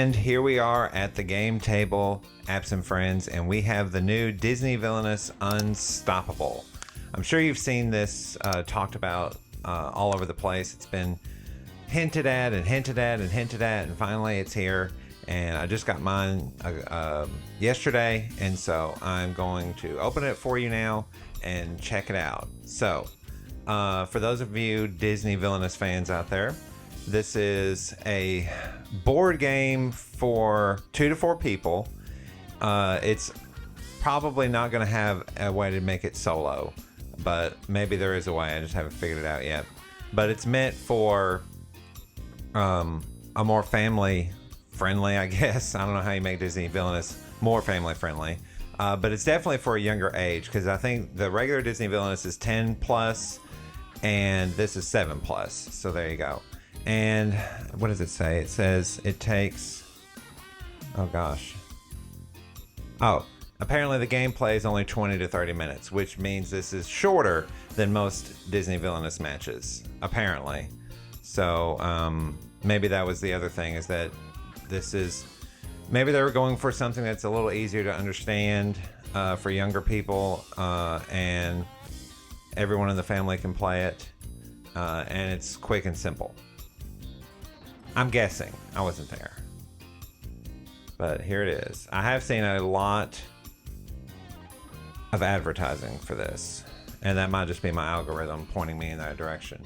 And here we are at the game table, apps and friends, and we have the new Disney Villainous Unstoppable. I'm sure you've seen this talked about all over the place. It's been hinted at and hinted at and hinted at, and finally it's here. And I just got mine yesterday, and so I'm going to open it for you now and check it out. So, for those of you Disney Villainous fans out there, this is a board game for 2 to 4 people. It's probably not going to have a way to make it solo, but maybe there is a way. I just haven't figured it out yet. But it's meant for a more family friendly, I guess. I don't know how you make Disney Villainous more family friendly, but it's definitely for a younger age, because I think the regular Disney Villainous is 10 plus and this is 7 plus. So there you go. And what does it say? It says it takes, oh gosh. Oh, apparently the gameplay is only 20 to 30 minutes, which means this is shorter than most Disney Villainous matches, apparently. So maybe that was the other thing, is that this is, maybe they were going for something that's a little easier to understand for younger people, and everyone in the family can play it, and it's quick and simple. I'm guessing. I wasn't there. But here it is. I have seen a lot of advertising for this, and that might just be my algorithm pointing me in that direction.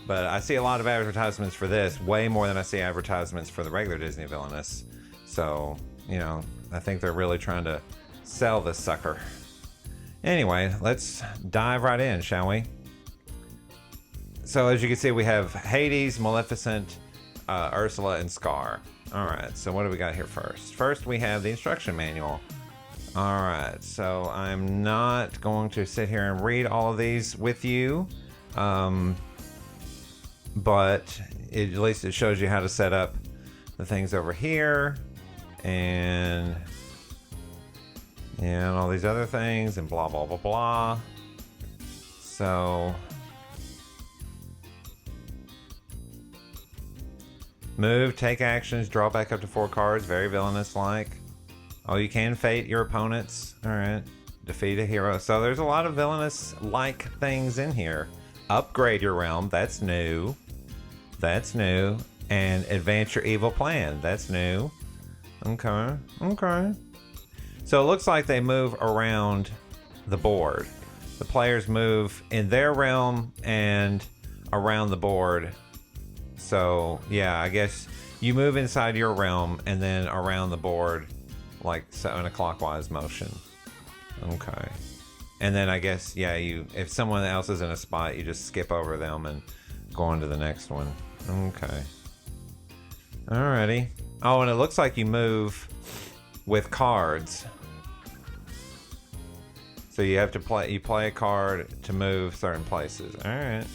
But I see a lot of advertisements for this, way more than I see advertisements for the regular Disney Villainous. So, you know, I think they're really trying to sell this sucker. Anyway, let's dive right in, shall we? So as you can see, we have Hades, Maleficent, Ursula, and Scar. All right, so what do we got here first? First, we have the instruction manual. All right, so I'm not going to sit here and read all of these with you, but at least it shows you how to set up the things over here, and all these other things, and blah, blah, blah, blah. So move, take actions, draw back up to 4 cards. Very villainous-like. Oh, you can fate your opponents. All right. Defeat a hero. So there's a lot of villainous-like things in here. Upgrade your realm. That's new. That's new. And advance your evil plan. That's new. Okay. Okay. So it looks like they move around the board. The players move in their realm and around the board. So, yeah, I guess you move inside your realm and then around the board, like so, in a clockwise motion. Okay. And then I guess, yeah, if someone else is in a spot, you just skip over them and go on to the next one. Okay. Alrighty. Oh, and it looks like you move with cards. So you have to play a card to move certain places. Alright.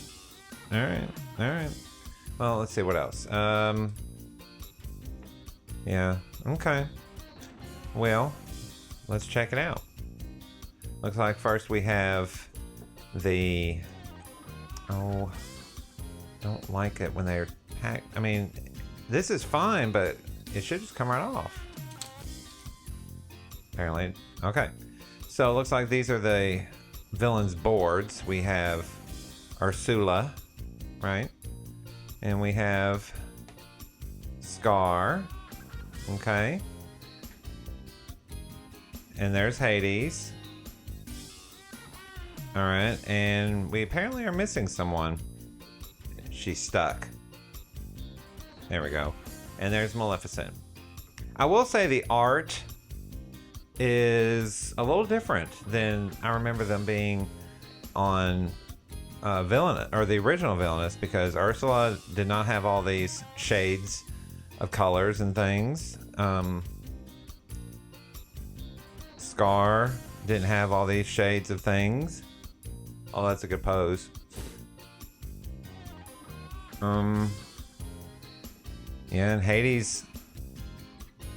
Alright. Alright. Well, let's see what else. Yeah. Okay. Well, let's check it out. Looks like first we have the... Oh, don't like it when they're packed. I mean, this is fine, but it should just come right off. Apparently. Okay. So it looks like these are the villains' boards. We have Ursula, right? And we have Scar. Okay. And there's Hades. Alright, and we apparently are missing someone. She's stuck. There we go. And there's Maleficent. I will say the art is a little different than I remember them being on Villainous, or the original Villainous, because Ursula did not have all these shades of colors and things. Scar didn't have all these shades of things. Oh, that's a good pose. Yeah, and Hades,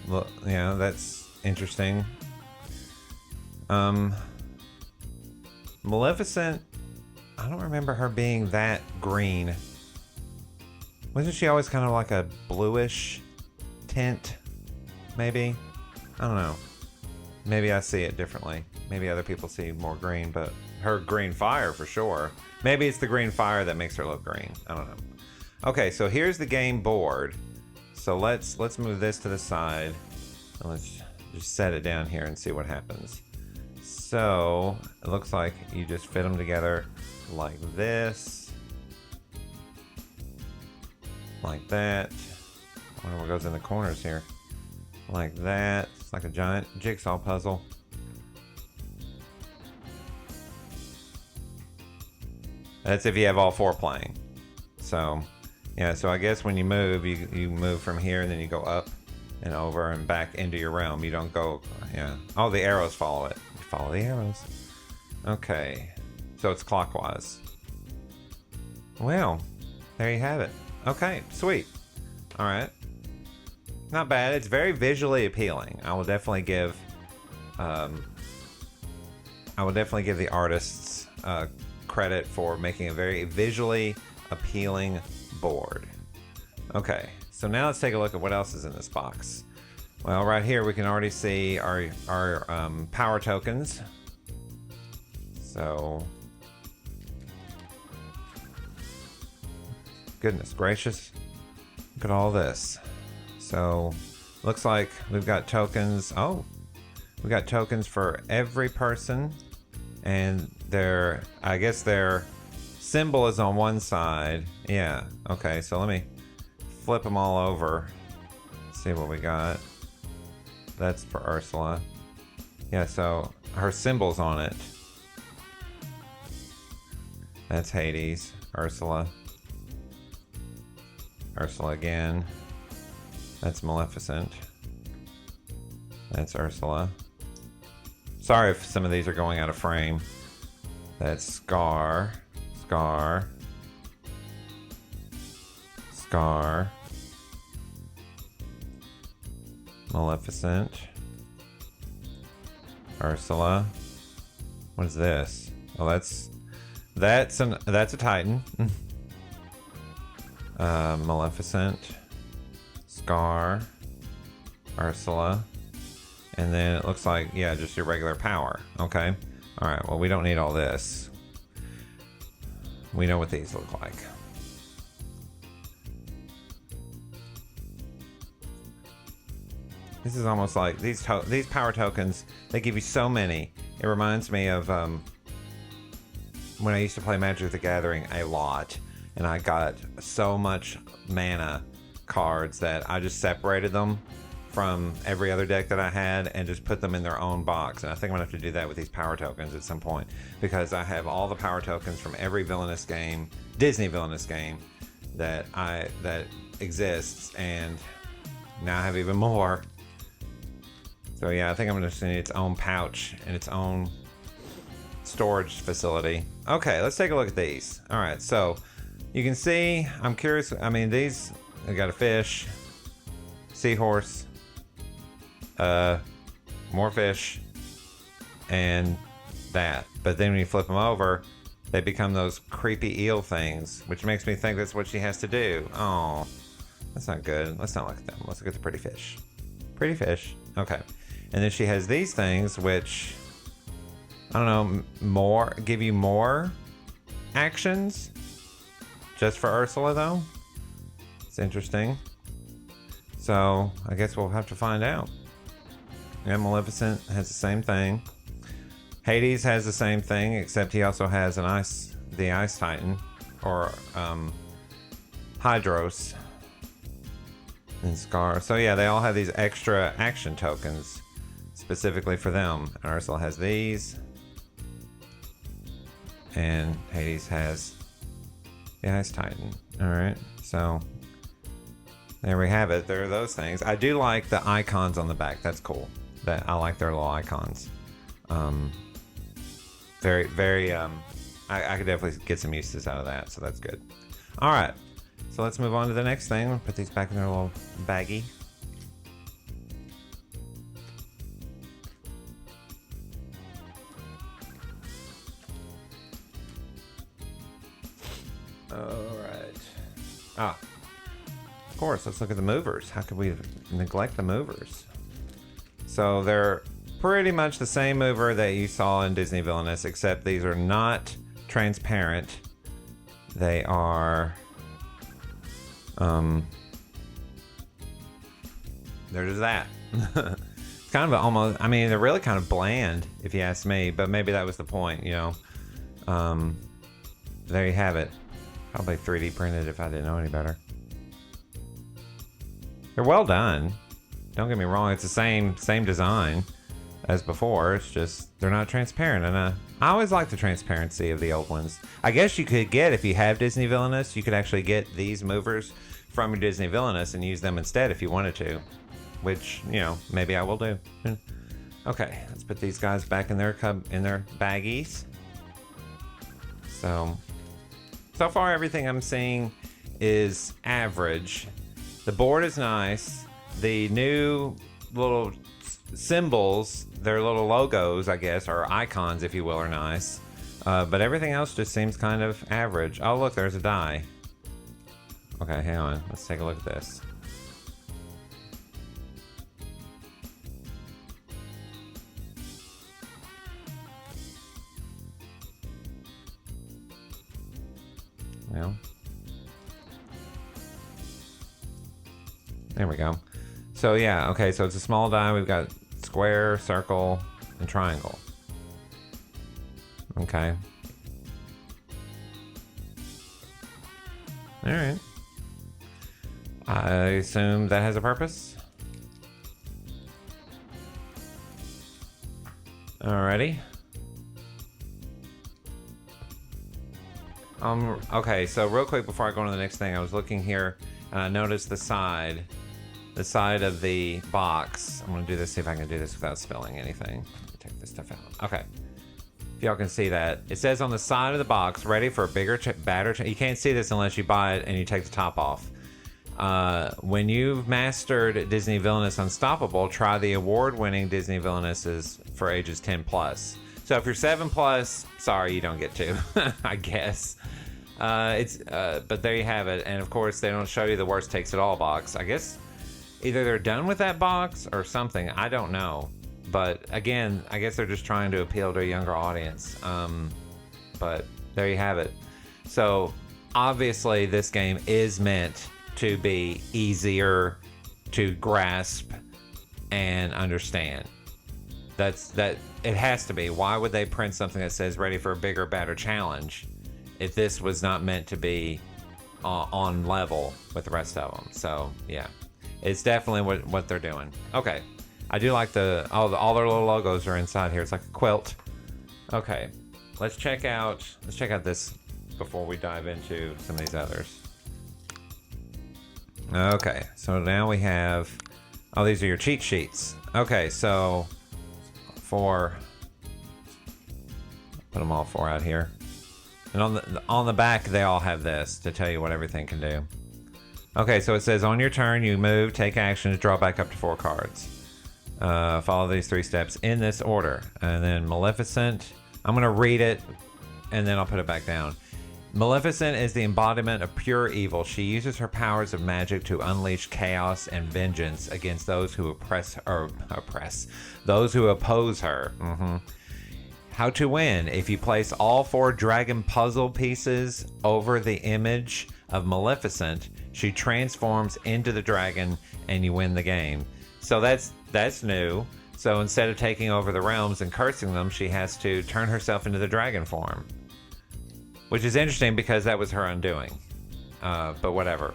look, yeah, that's interesting. Maleficent, I don't remember her being that green. Wasn't she always kind of like a bluish tint? maybe. I don't know. Maybe I see it differently. Maybe other people see more green, but her green fire for sure. Maybe it's the green fire that makes her look green. I don't know. Okay, so here's the game board. So let's move this to the side. And let's just set it down here and see what happens. So it looks like you just fit them together like this. Like that. I wonder what goes in the corners here. Like that. It's like a giant jigsaw puzzle. That's if you have all four playing. So, yeah, so I guess when you move, you move from here and then you go up and over and back into your realm. You don't go, yeah. Oh, the arrows follow it. You follow the arrows. Okay. So it's clockwise. Well, there you have it. Okay, sweet. All right. Not bad. It's very visually appealing. I will definitely give the artists credit for making a very visually appealing board. Okay, so now let's take a look at what else is in this box. Well, right here we can already see our power tokens. So, goodness gracious, look at all this. So, looks like we've got tokens. Oh, we got tokens for every person, and I guess their symbol is on one side. Yeah. Okay. So let me flip them all over. See what we got. That's for Ursula. Yeah. So her symbol's on it. That's Hades. Ursula. Ursula again. That's Maleficent. That's Ursula. Sorry if some of these are going out of frame. That's Scar. Scar. Scar. Maleficent. Ursula. What is this? Oh, that's a Titan. Maleficent. Scar. Ursula. And then it looks like, yeah, just your regular power. Okay. All right. Well, we don't need all this. We know what these look like. This is almost like these power tokens. They give you so many. It reminds me of when I used to play Magic the Gathering a lot, and I got so much mana cards that I just separated them from every other deck that I had and just put them in their own box. And I think I'm gonna have to do that with these power tokens at some point, because I have all the power tokens from every Villainous game, Disney Villainous game that exists, and now I have even more. So yeah, I think I'm gonna need its own pouch and its own storage facility. Okay, let's take a look at these. All right, so you can see, I'm curious. I mean, these, I got a fish, seahorse, more fish, and that. But then when you flip them over, they become those creepy eel things, which makes me think that's what she has to do. Oh, that's not good. Let's not look at them. Let's look at the pretty fish. Pretty fish. Okay. And then she has these things, which, I don't know, give you more actions. Just for Ursula, though. It's interesting. So, I guess we'll have to find out. And Maleficent has the same thing. Hades has the same thing, except he also has the Ice Titan, or Hydros, and Scar. So yeah, they all have these extra action tokens specifically for them. And Ursula has these, and Hades has the Ice Titan. All right, so there we have it. There are those things. I do like the icons on the back. That's cool. I like their little icons. Very, very. I could definitely get some uses out of that, so that's good. All right, so let's move on to the next thing. We'll put these back in their little baggie. All right. Ah, of course. Let's look at the movers. How could we neglect the movers? So they're pretty much the same mover that you saw in Disney Villainous, except these are not transparent. They are, they're just that. It's kind of almost, I mean, they're really kind of bland, if you ask me, but maybe that was the point, you know. There you have it. Probably 3D printed if I didn't know any better. They're well done. Don't get me wrong, it's the same design as before. It's just they're not transparent, and I always like the transparency of the old ones. I guess you could get, if you have Disney Villainous, you could actually get these movers from your Disney Villainous and use them instead if you wanted to, which, you know, maybe I will do. Okay, let's put these guys back in their baggies. So far everything I'm seeing is average. The board is nice. The new little symbols, their little logos, I guess, or icons, if you will, are nice. But everything else just seems kind of average. Oh, look, there's a die. Okay, hang on. Let's take a look at this. Well, there we go. So yeah, okay, so it's a small die. We've got square, circle, and triangle. Okay. All right. I assume that has a purpose. Alrighty. Okay, so real quick before I go on to the next thing, I was looking here and I noticed the side of the box. I'm gonna do this, see if I can do this without spilling anything. Let me take this stuff out. Okay. If y'all can see that, it says on the side of the box, ready for a bigger batter. You can't see this unless you buy it and you take the top off. When you've mastered Disney Villainous Unstoppable, try the award-winning Disney Villainesses for ages 10 plus. So if you're 7 plus, sorry, you don't get to, I guess. But there you have it. And of course, they don't show you the worst takes it all box. I guess either they're done with that box or something. I don't know. But again, I guess they're just trying to appeal to a younger audience. But there you have it. So obviously, this game is meant to be easier to grasp and understand. It has to be. Why would they print something that says ready for a bigger, badder challenge if this was not meant to be on level with the rest of them? So yeah, it's definitely what they're doing. Okay, I do like all their little logos are inside here. It's like a quilt. Okay, let's check out this before we dive into some of these others. Okay, so now we have, these are your cheat sheets. Okay, so put them all 4 out here, and on the back they all have this to tell you what everything can do. Okay, so it says on your turn you move, take action to draw back up to 4 cards. Follow these 3 steps in this order, and then Maleficent. I'm gonna read it, and then I'll put it back down. Maleficent is the embodiment of pure evil. She uses her powers of magic to unleash chaos and vengeance against those who those who oppose her. How to win: if you place all 4 dragon puzzle pieces over the image of Maleficent, she transforms into the dragon, and you win the game. So that's new. So instead of taking over the realms and cursing them, she has to turn herself into the dragon form. Which is interesting because that was her undoing. But whatever.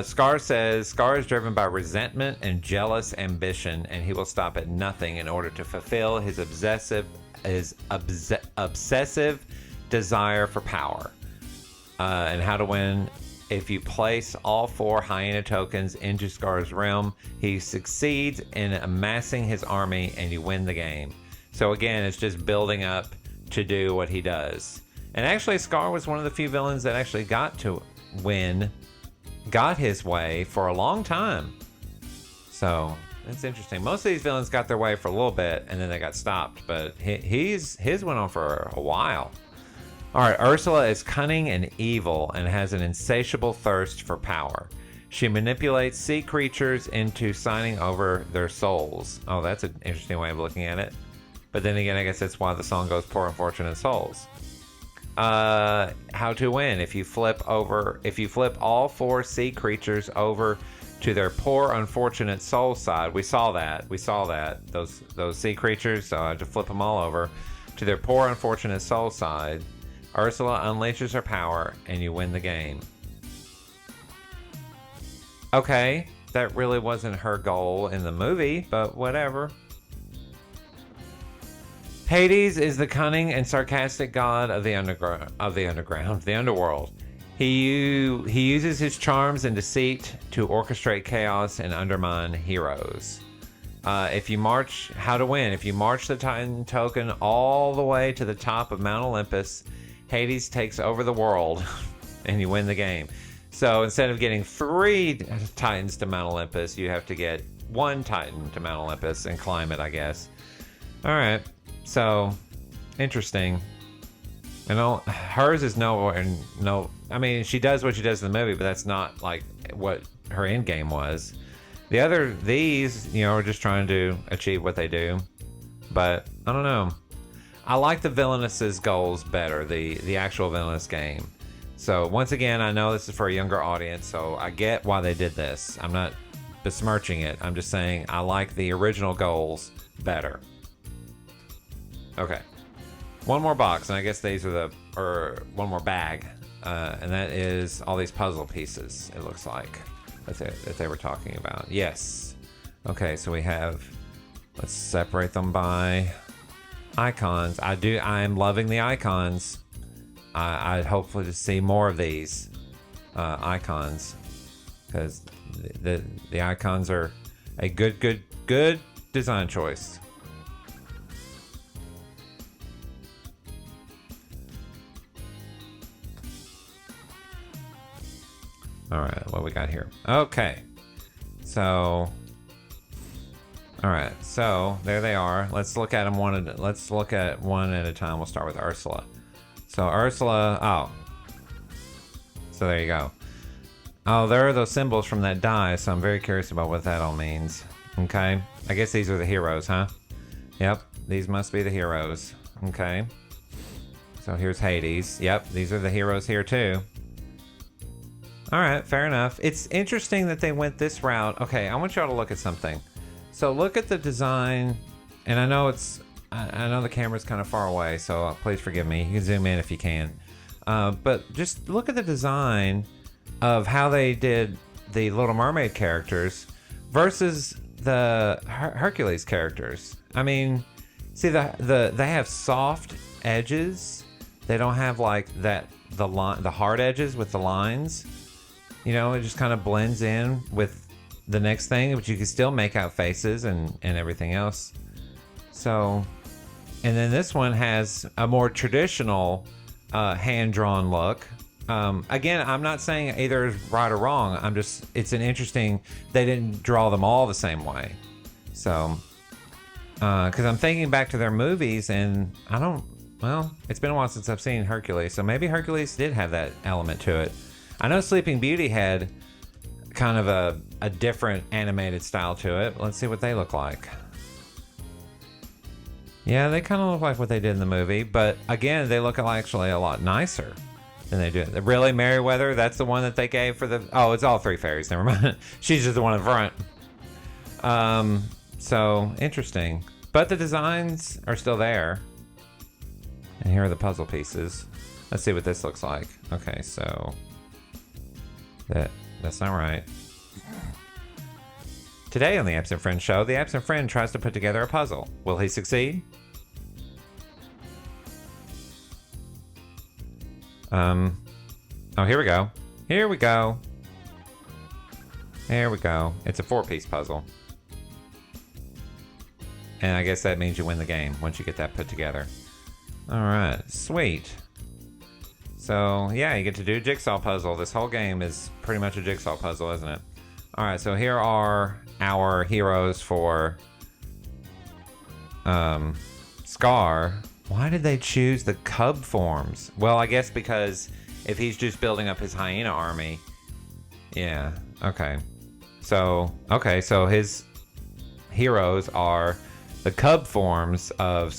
Scar says, Scar is driven by resentment and jealous ambition, and he will stop at nothing in order to fulfill his obsessive desire for power. And how to win: if you place all 4 hyena tokens into Scar's realm, he succeeds in amassing his army, and you win the game. So again, it's just building up to do what he does. And actually, Scar was one of the few villains that actually got his way for a long time. So that's interesting. Most of these villains got their way for a little bit and then they got stopped, but his went on for a while. All right, Ursula is cunning and evil and has an insatiable thirst for power. She manipulates sea creatures into signing over their souls. Oh, that's an interesting way of looking at it. But then again, I guess that's why the song goes poor unfortunate souls. How to win. If you flip all 4 sea creatures over to their poor unfortunate soul side. We saw that. Those sea creatures, so I had to flip them all over to their poor unfortunate soul side. Ursula unleashes her power and you win the game. Okay, that really wasn't her goal in the movie, but whatever. Hades is the cunning and sarcastic god of the underworld. He uses his charms and deceit to orchestrate chaos and undermine heroes. How to win. If you march the Titan token all the way to the top of Mount Olympus, Hades takes over the world and you win the game. So instead of getting 3 Titans to Mount Olympus, you have to get 1 Titan to Mount Olympus and climb it, I guess. All right. So, interesting. And hers is no. I mean, she does what she does in the movie, but that's not like what her end game was. These, are just trying to achieve what they do. But I don't know. I like the Villainous's goals better, the actual Villainous game. So once again, I know this is for a younger audience, so I get why they did this. I'm not besmirching it. I'm just saying I like the original goals better. Okay. One more box, and I guess these are one more bag. And that is all these puzzle pieces, it looks like, that they were talking about. Yes. Okay, so we have, let's separate them by icons. I'm loving the icons. I'd hopefully to see more of these icons, because the icons are a good design choice. All right, what we got here? Okay, so all right, so there they are. Let's look at them let's look at one at a time. We'll start with Ursula. So Ursula, so there you go. Oh, there are those symbols from that die, so I'm very curious about what that all means. Okay, I guess these are the heroes, huh? Yep, these must be the heroes. Okay, so here's Hades. Yep, these are the heroes here too. All right, fair enough. It's interesting that they went this route. Okay, I want y'all to look at something. So look at the design, and I know the camera's kind of far away, so please forgive me. You can zoom in if you can. But just look at the design of how they did the Little Mermaid characters versus the Hercules characters. I mean, see they have soft edges. They don't have like the hard edges with the lines. It just kind of blends in with the next thing, but you can still make out faces and everything else. So, and then this one has a more traditional hand-drawn look. Again, I'm not saying either is right or wrong. It's an interesting, they didn't draw them all the same way. So, because I'm thinking back to their movies, and it's been a while since I've seen Hercules, so maybe Hercules did have that element to it. I know Sleeping Beauty had kind of a different animated style to it. Let's see what they look like. Yeah, they kind of look like what they did in the movie, but again, they look actually a lot nicer than they do. Really, Merryweather, that's the one that they gave for the... Oh, it's all 3 fairies, never mind. She's just the one in front. So, interesting. But the designs are still there. And here are the puzzle pieces. Let's see what this looks like. Okay, so... That's not right. Today on the Absent Friend Show, the absent friend tries to put together a puzzle. Will he succeed? Oh, here we go. Here we go. There we go. It's a 4-piece puzzle. And I guess that means you win the game once you get that put together. All right, sweet. So, yeah, you get to do a jigsaw puzzle. This whole game is pretty much a jigsaw puzzle, isn't it? All right, so here are our heroes for Scar. Why did they choose the cub forms? Well, I guess because if he's just building up his hyena army, yeah. Okay. So his heroes are the cub forms of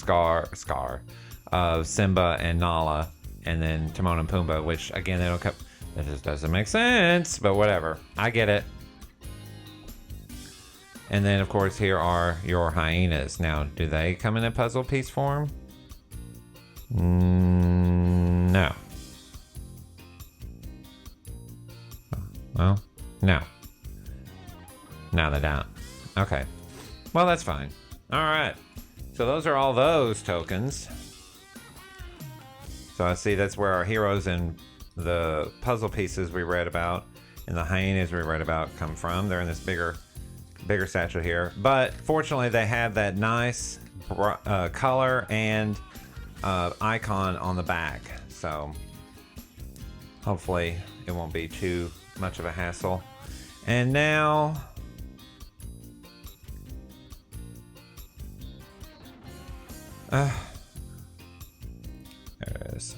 of Simba and Nala, and then Timon and Pumbaa, which again they don't come. That just doesn't make sense, but whatever. I get it. And then of course here are your hyenas. Now, do they come in a puzzle piece form? No. Well, no. No, they don't. Okay. Well, that's fine. All right. So those are all those tokens. So I see that's where our heroes and the puzzle pieces we read about and the hyenas we read about come from. They're in this bigger satchel here. But fortunately, they have that nice color and icon on the back. So hopefully it won't be too much of a hassle. And now... there it is.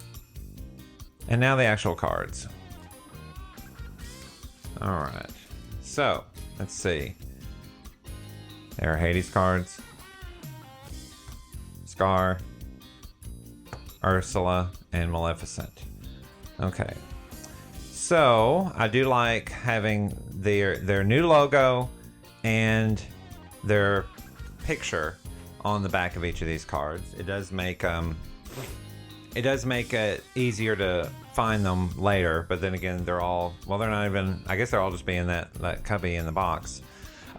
And now the actual cards. Alright. So, let's see. There are Hades cards. Scar. Ursula. And Maleficent. Okay. So, I do like having their new logo and their picture on the back of each of these cards. It does make it easier to find them later, but then again, they're not even, I guess they're all just being that cubby in the box.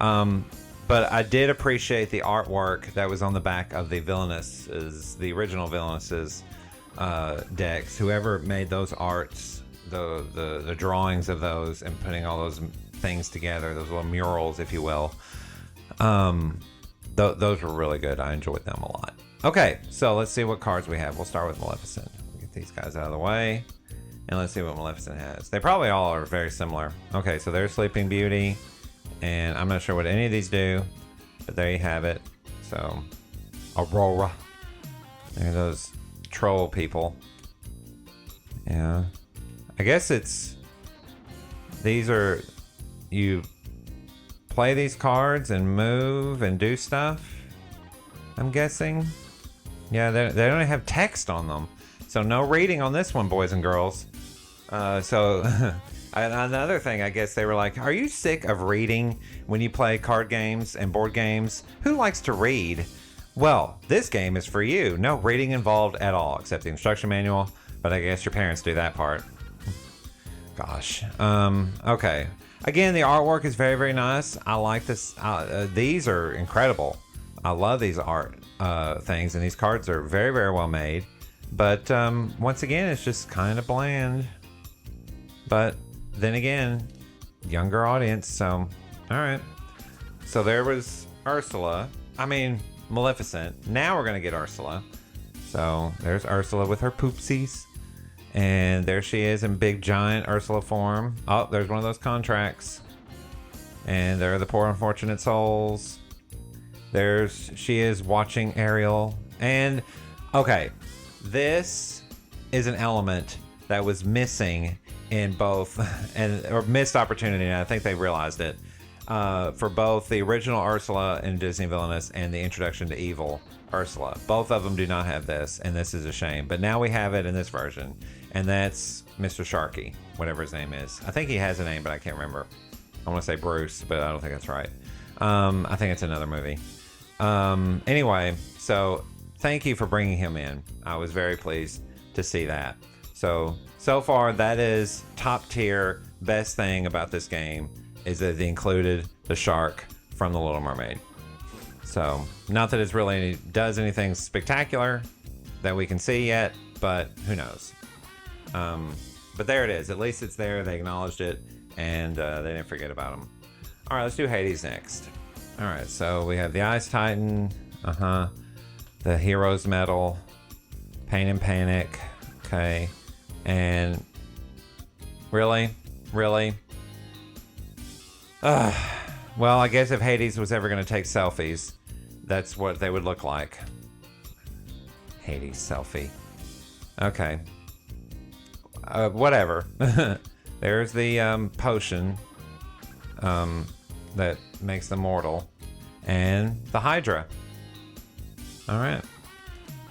But I did appreciate the artwork that was on the back of the the original Villainous's decks. Whoever made those arts, the drawings of those and putting all those things together, those little murals, if you will, those were really good. I enjoyed them a lot. Okay, so let's see what cards we have. We'll start with Maleficent. We'll get these guys out of the way. And let's see what Maleficent has. They probably all are very similar. Okay, so there's Sleeping Beauty. And I'm not sure what any of these do. But there you have it. So, Aurora. There are those troll people. Yeah. I guess these are... You play these cards and move and do stuff, I'm guessing. Yeah, they don't have text on them, so no reading on this one, boys and girls. Another thing, I guess they were like, are you sick of reading when you play card games and board games? Who likes to read? Well, this game is for you. No reading involved at all, except the instruction manual, but I guess your parents do that part. Gosh. Okay. Again, the artwork is very, very nice. I like this. These are incredible. I love these art things, and these cards are very, very well made. But once again, it's just kind of bland. But then again, younger audience, so all right. So there was Maleficent. Now we're going to get Ursula. So there's Ursula with her poopsies. And there she is in big giant Ursula form. Oh, there's one of those contracts. And there are the poor unfortunate souls. She is watching Ariel. And okay, this is an element that was missing in both, or missed opportunity, and I think they realized it, for both the original Ursula in Disney Villainous and the Introduction to Evil Ursula. Both of them do not have this, and this is a shame. But now we have it in this version, and that's Mr. Sharky, whatever his name is. I think he has a name, but I can't remember. I want to say Bruce, but I don't think that's right. I think it's another movie. Anyway, so thank you for bringing him in. I was very pleased to see that. So far, that is top tier. Best thing about this game is that they included the shark from The Little Mermaid. So, not that it's really does anything spectacular that we can see yet, but who knows. But there it is. At least it's there. They acknowledged it, and they didn't forget about them. All right, let's do Hades next. All right, so we have the Ice Titan, the Hero's Medal, Pain and Panic, okay, and really? Well, I guess if Hades was ever going to take selfies, that's what they would look like. Hades selfie. Okay. Whatever. There's the potion. that makes them mortal, and the Hydra. All right.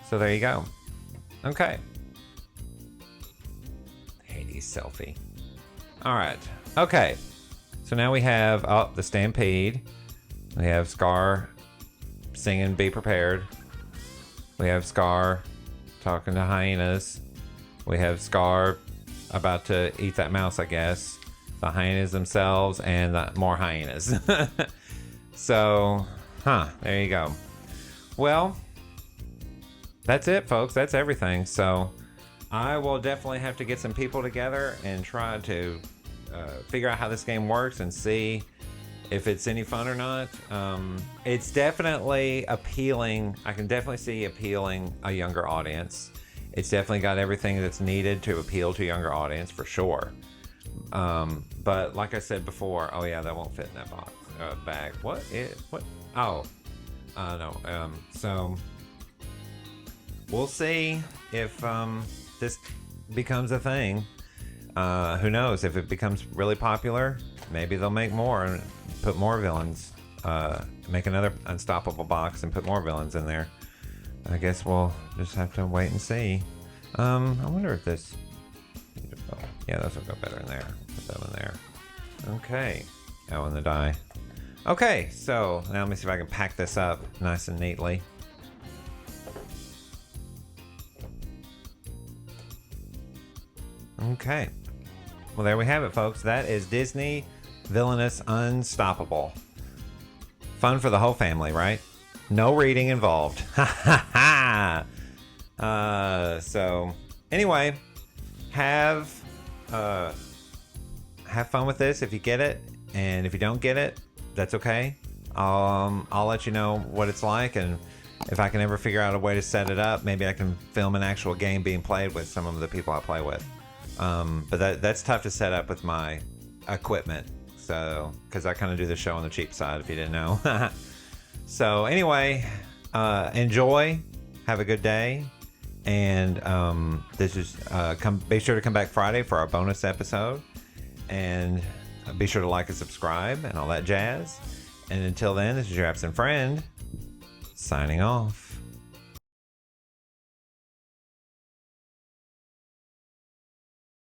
So there you go. Okay. Hades selfie. All right. Okay. So now we have the Stampede. We have Scar singing "Be Prepared." We have Scar talking to hyenas. We have Scar about to eat that mouse, I guess. The hyenas themselves and more hyenas. So, there you go. Well, that's it, folks. That's everything. So I will definitely have to get some people together and try to figure out how this game works and see if it's any fun or not. It's definitely appealing. I can definitely see appealing a younger audience. It's definitely got everything that's needed to appeal to a younger audience for sure. But like I said before, oh yeah, that won't fit in that box bag. What? Oh, no. So we'll see if this becomes a thing. Who knows? If it becomes really popular, maybe they'll make more and put more villains. Make another Unstoppable box and put more villains in there. I guess we'll just have to wait and see. I wonder if this... Yeah, those will go better in there. Put that one there. Okay. Oh, and the die. Okay, so now let me see if I can pack this up nice and neatly. Okay. Well, there we have it, folks. That is Disney Villainous Unstoppable. Fun for the whole family, right? No reading involved. Ha ha ha! So, anyway, have fun with this if you get it, and if you don't get it, that's okay. I'll let you know what it's like, and if I can ever figure out a way to set it up, maybe I can film an actual game being played with some of the people I play with. But that's tough to set up with my equipment, so because I kind of do the show on the cheap side, if you didn't know. So anyway, enjoy, have a good day, and this is be sure to come back Friday for our bonus episode, and be sure to like and subscribe and all that jazz. And until then, this is your absent friend signing off.